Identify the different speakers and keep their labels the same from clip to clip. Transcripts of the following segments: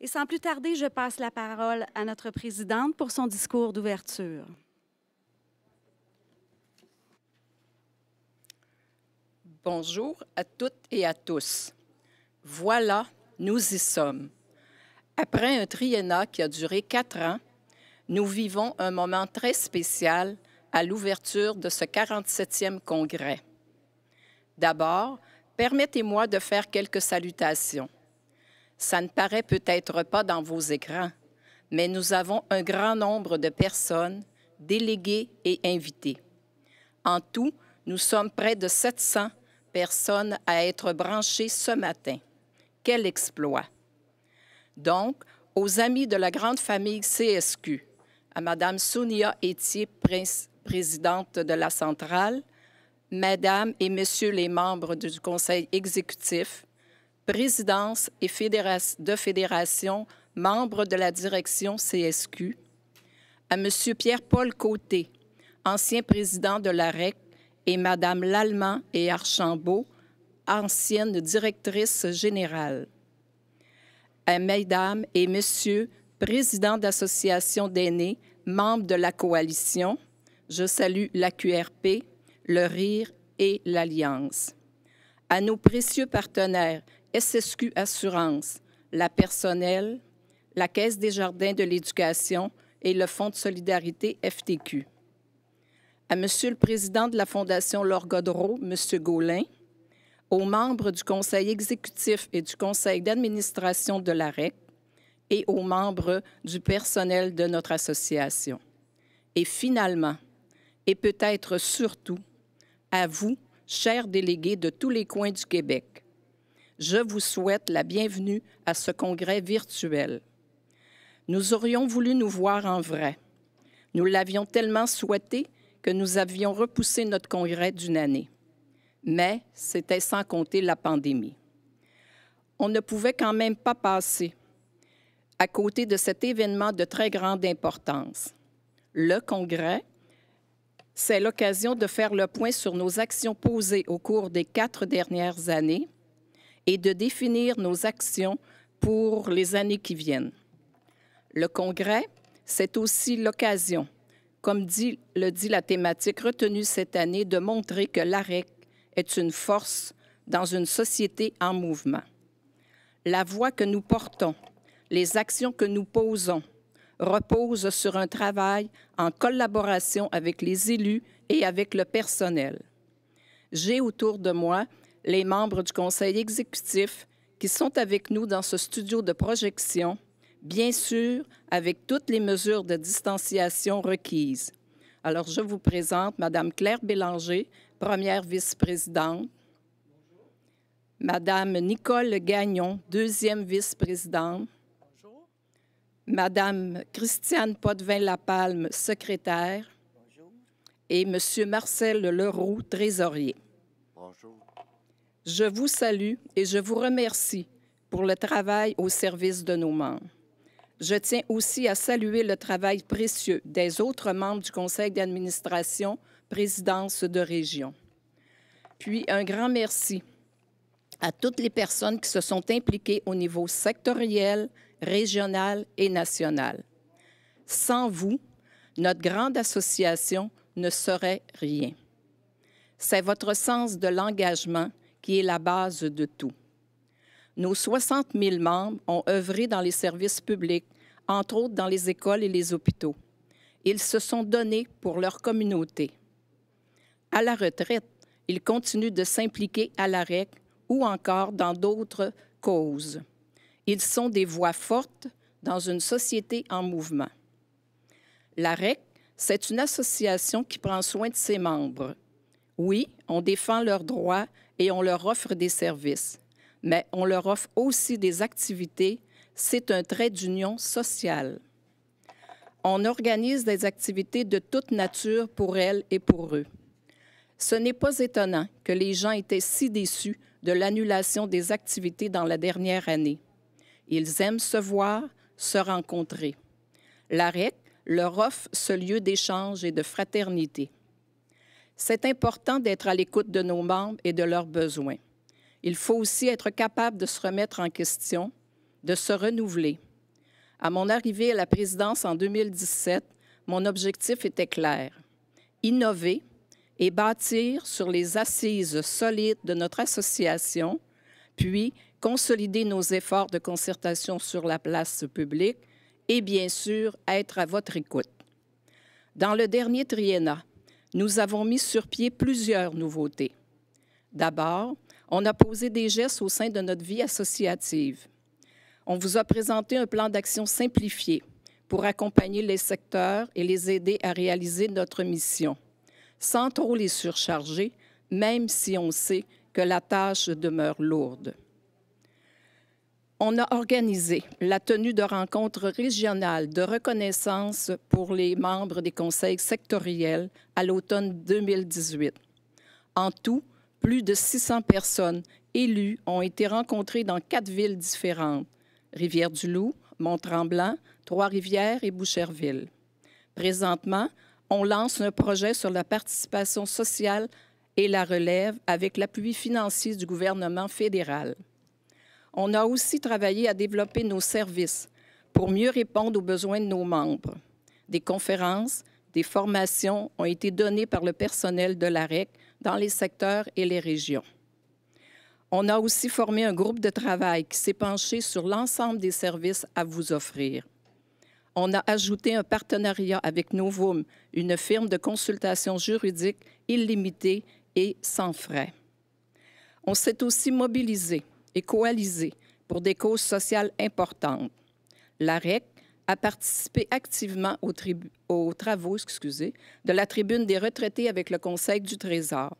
Speaker 1: Et sans plus tarder, je passe la parole à notre présidente pour son discours d'ouverture.
Speaker 2: Bonjour à toutes et à tous. Voilà, nous y sommes. Après un triennat qui a duré 4 ans, nous vivons un moment très spécial à l'ouverture de ce 47e congrès. D'abord, permettez-moi de faire quelques salutations. Ça ne paraît peut-être pas dans vos écrans, mais nous avons un grand nombre de personnes, délégués et invités. En tout, nous sommes près de 700 personnes à être branchées ce matin. Quel exploit! Donc, aux amis de la grande famille CSQ, à Mme Sonia Etier, présidente de la centrale, Mesdames et Messieurs les membres du Conseil exécutif, présidence et de fédération, membres de la direction CSQ, à M. Pierre-Paul Côté, ancien président de l'AREC, et Mme Lallemand et Archambault, ancienne directrice générale, à Mesdames et Messieurs, présidents d'associations d'aînés, membres de la coalition, je salue l'AQRP, le RIR et l'Alliance. À nos précieux partenaires SSQ Assurance, la Personnelle, la Caisse des Jardins de l'Éducation et le Fonds de solidarité FTQ. À Monsieur le Président de la Fondation Laure Godreau, M. Gaulin, aux membres du Conseil exécutif et du Conseil d'administration de l'AREC et aux membres du personnel de notre association. Et finalement, et peut-être surtout, à vous, chers délégués de tous les coins du Québec, je vous souhaite la bienvenue à ce congrès virtuel. Nous aurions voulu nous voir en vrai. Nous l'avions tellement souhaité que nous avions repoussé notre congrès d'une année. Mais c'était sans compter la pandémie. On ne pouvait quand même pas passer à côté de cet événement de très grande importance. Le congrès, c'est l'occasion de faire le point sur nos actions posées au cours des 4 dernières années et de définir nos actions pour les années qui viennent. Le congrès, c'est aussi l'occasion, comme le dit la thématique retenue cette année, de montrer que l'AREC est une force dans une société en mouvement. La voix que nous portons, les actions que nous posons, reposent sur un travail en collaboration avec les élus et avec le personnel. J'ai autour de moi les membres du Conseil exécutif qui sont avec nous dans ce studio de projection, bien sûr avec toutes les mesures de distanciation requises. Alors, je vous présente Mme Claire Bélanger, première vice-présidente, Mme Nicole Gagnon, deuxième vice-présidente, Mme Christiane Potvin-Lapalme, secrétaire, et M. Marcel Leroux, trésorier.
Speaker 3: Bonjour.
Speaker 2: Je vous salue et je vous remercie pour le travail au service de nos membres. Je tiens aussi à saluer le travail précieux des autres membres du Conseil d'administration, présidence de région. Puis, un grand merci à toutes les personnes qui se sont impliquées au niveau sectoriel, régional et national. Sans vous, notre grande association ne serait rien. C'est votre sens de l'engagement qui est la base de tout. Nos 60 000 membres ont œuvré dans les services publics, entre autres dans les écoles et les hôpitaux. Ils se sont donnés pour leur communauté. À la retraite, ils continuent de s'impliquer à l'AREC ou encore dans d'autres causes. Ils sont des voix fortes dans une société en mouvement. L'AREC, c'est une association qui prend soin de ses membres. Oui, on défend leurs droits et on leur offre des services, mais on leur offre aussi des activités. C'est un trait d'union sociale. On organise des activités de toute nature pour elles et pour eux. Ce n'est pas étonnant que les gens étaient si déçus de l'annulation des activités dans la dernière année. Ils aiment se voir, se rencontrer. L'AREC leur offre ce lieu d'échange et de fraternité. C'est important d'être à l'écoute de nos membres et de leurs besoins. Il faut aussi être capable de se remettre en question, de se renouveler. À mon arrivée à la présidence en 2017, mon objectif était clair: innover et bâtir sur les assises solides de notre association, puis consolider nos efforts de concertation sur la place publique et, bien sûr, être à votre écoute. Dans le dernier triennat, nous avons mis sur pied plusieurs nouveautés. D'abord, on a posé des gestes au sein de notre vie associative. On vous a présenté un plan d'action simplifié pour accompagner les secteurs et les aider à réaliser notre mission, sans trop les surcharger, même si on sait que la tâche demeure lourde. On a organisé la tenue de rencontres régionales de reconnaissance pour les membres des conseils sectoriels à l'automne 2018. En tout, plus de 600 personnes élues ont été rencontrées dans 4 villes différentes: Rivière-du-Loup, Mont-Tremblant, Trois-Rivières et Boucherville. Présentement, on lance un projet sur la participation sociale et la relève avec l'appui financier du gouvernement fédéral. On a aussi travaillé à développer nos services pour mieux répondre aux besoins de nos membres. Des conférences, des formations ont été données par le personnel de l'AREC dans les secteurs et les régions. On a aussi formé un groupe de travail qui s'est penché sur l'ensemble des services à vous offrir. On a ajouté un partenariat avec Novum, une firme de consultation juridique illimitée et sans frais. On s'est aussi mobilisé et coalisé pour des causes sociales importantes. L'AREC a participé activement aux travaux de la Tribune des retraités avec le Conseil du Trésor.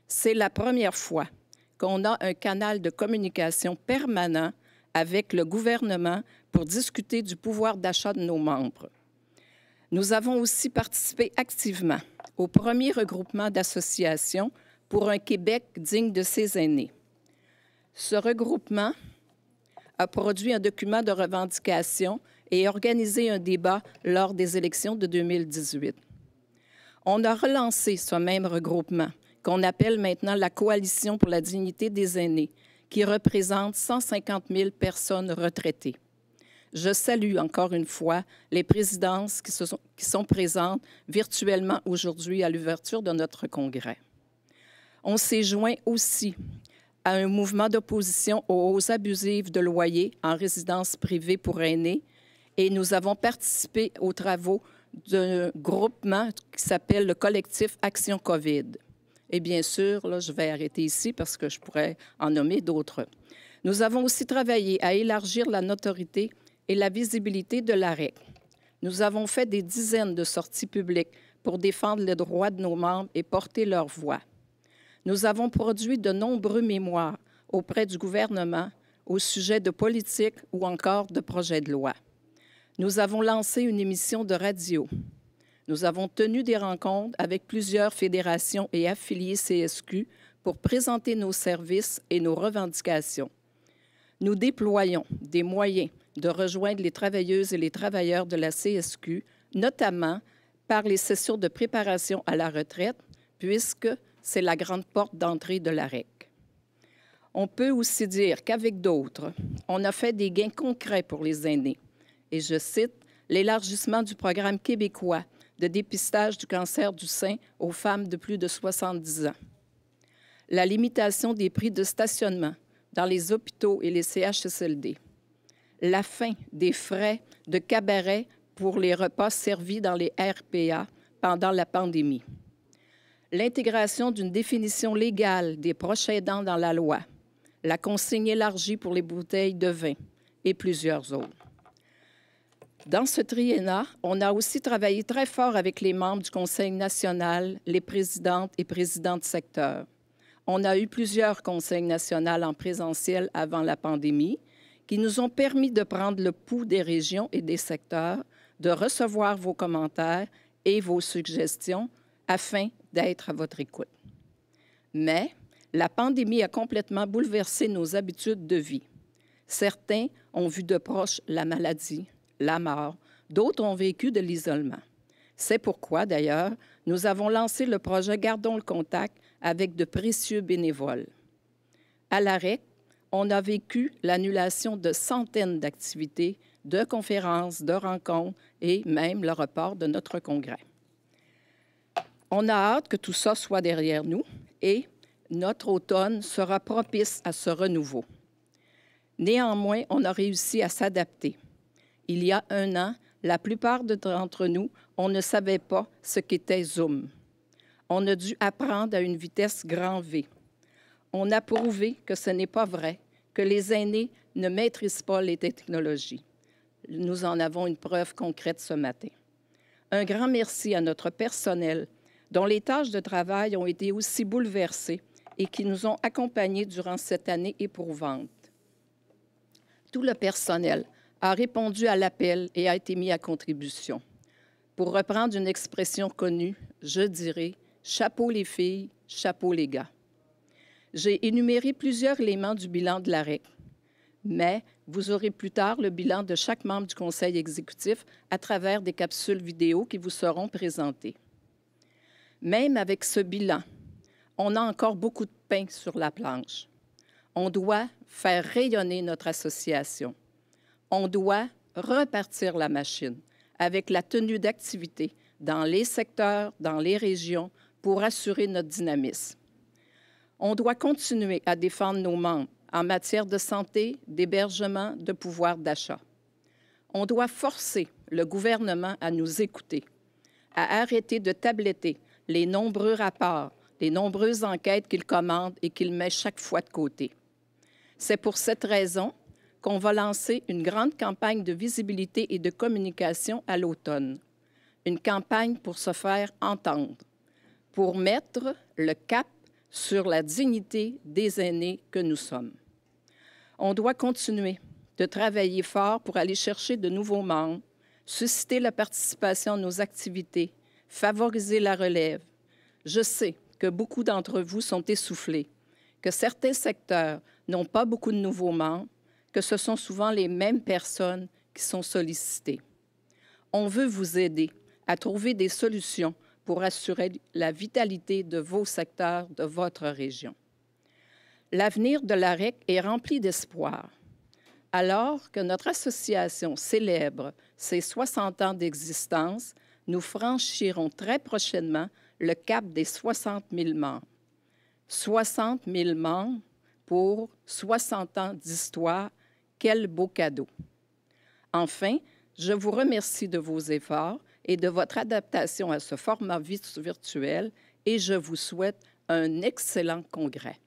Speaker 2: C'est la première fois qu'on a un canal de communication permanent avec le gouvernement pour discuter du pouvoir d'achat de nos membres. Nous avons aussi participé activement au premier regroupement d'associations pour un Québec digne de ses aînés. Ce regroupement a produit un document de revendication et organisé un débat lors des élections de 2018. On a relancé ce même regroupement, qu'on appelle maintenant la Coalition pour la dignité des aînés, qui représente 150 000 personnes retraitées. Je salue encore une fois les présidences qui sont présentes virtuellement aujourd'hui à l'ouverture de notre congrès. On s'est joint aussi à un mouvement d'opposition aux hausses abusives de loyers en résidence privée pour aînés et nous avons participé aux travaux d'un groupement qui s'appelle le collectif Action COVID. Et bien sûr, là, je vais arrêter ici parce que je pourrais en nommer d'autres. Nous avons aussi travaillé à élargir la notoriété et la visibilité de l'AREC. Nous avons fait des dizaines de sorties publiques pour défendre les droits de nos membres et porter leur voix. Nous avons produit de nombreux mémoires auprès du gouvernement au sujet de politique ou encore de projets de loi. Nous avons lancé une émission de radio. Nous avons tenu des rencontres avec plusieurs fédérations et affiliés CSQ pour présenter nos services et nos revendications. Nous déployons des moyens de rejoindre les travailleuses et les travailleurs de la CSQ, notamment par les sessions de préparation à la retraite, puisque c'est la grande porte d'entrée de l'AREC. On peut aussi dire qu'avec d'autres, on a fait des gains concrets pour les aînés. Et je cite l'élargissement du programme québécois de dépistage du cancer du sein aux femmes de plus de 70 ans, la limitation des prix de stationnement dans les hôpitaux et les CHSLD, la fin des frais de cabaret pour les repas servis dans les RPA pendant la pandémie, l'intégration d'une définition légale des proches aidants dans la loi, la consigne élargie pour les bouteilles de vin et plusieurs autres. Dans ce triennat, on a aussi travaillé très fort avec les membres du Conseil national, les présidentes et présidents de secteur. On a eu plusieurs conseils nationaux en présentiel avant la pandémie qui nous ont permis de prendre le pouls des régions et des secteurs, de recevoir vos commentaires et vos suggestions afin d'être à votre écoute. Mais la pandémie a complètement bouleversé nos habitudes de vie. Certains ont vu de proche la maladie, la mort, d'autres ont vécu de l'isolement. C'est pourquoi, d'ailleurs, nous avons lancé le projet Gardons le contact avec de précieux bénévoles. À l'AREC, on a vécu l'annulation de centaines d'activités, de conférences, de rencontres et même le report de notre congrès. On a hâte que tout ça soit derrière nous et notre automne sera propice à ce renouveau. Néanmoins, on a réussi à s'adapter. Il y a un an, la plupart d'entre nous, on ne savait pas ce qu'était Zoom. On a dû apprendre à une vitesse grand V. On a prouvé que ce n'est pas vrai, que les aînés ne maîtrisent pas les technologies. Nous en avons une preuve concrète ce matin. Un grand merci à notre personnel, dont les tâches de travail ont été aussi bouleversées et qui nous ont accompagnés durant cette année éprouvante. Tout le personnel a répondu à l'appel et a été mis à contribution. Pour reprendre une expression connue, je dirais « chapeau les filles, chapeau les gars ». J'ai énuméré plusieurs éléments du bilan de l'AREC, mais vous aurez plus tard le bilan de chaque membre du conseil exécutif à travers des capsules vidéo qui vous seront présentées. Même avec ce bilan, on a encore beaucoup de pain sur la planche. On doit faire rayonner notre association. On doit repartir la machine avec la tenue d'activités dans les secteurs, dans les régions, pour assurer notre dynamisme. On doit continuer à défendre nos membres en matière de santé, d'hébergement, de pouvoir d'achat. On doit forcer le gouvernement à nous écouter, à arrêter de tabletter les nombreux rapports, les nombreuses enquêtes qu'il commande et qu'il met chaque fois de côté. C'est pour cette raison qu'on va lancer une grande campagne de visibilité et de communication à l'automne. Une campagne pour se faire entendre, pour mettre le cap sur la dignité des aînés que nous sommes. On doit continuer de travailler fort pour aller chercher de nouveaux membres, susciter la participation à nos activités, favoriser la relève. Je sais que beaucoup d'entre vous sont essoufflés, que certains secteurs n'ont pas beaucoup de nouveaux membres, que ce sont souvent les mêmes personnes qui sont sollicitées. On veut vous aider à trouver des solutions pour assurer la vitalité de vos secteurs, de votre région. L'avenir de l'AREC est rempli d'espoir. Alors que notre association célèbre ses 60 ans d'existence, nous franchirons très prochainement le cap des 60 000 membres. 60 000 membres pour 60 ans d'histoire, quel beau cadeau! Enfin, je vous remercie de vos efforts et de votre adaptation à ce format virtuel et je vous souhaite un excellent congrès.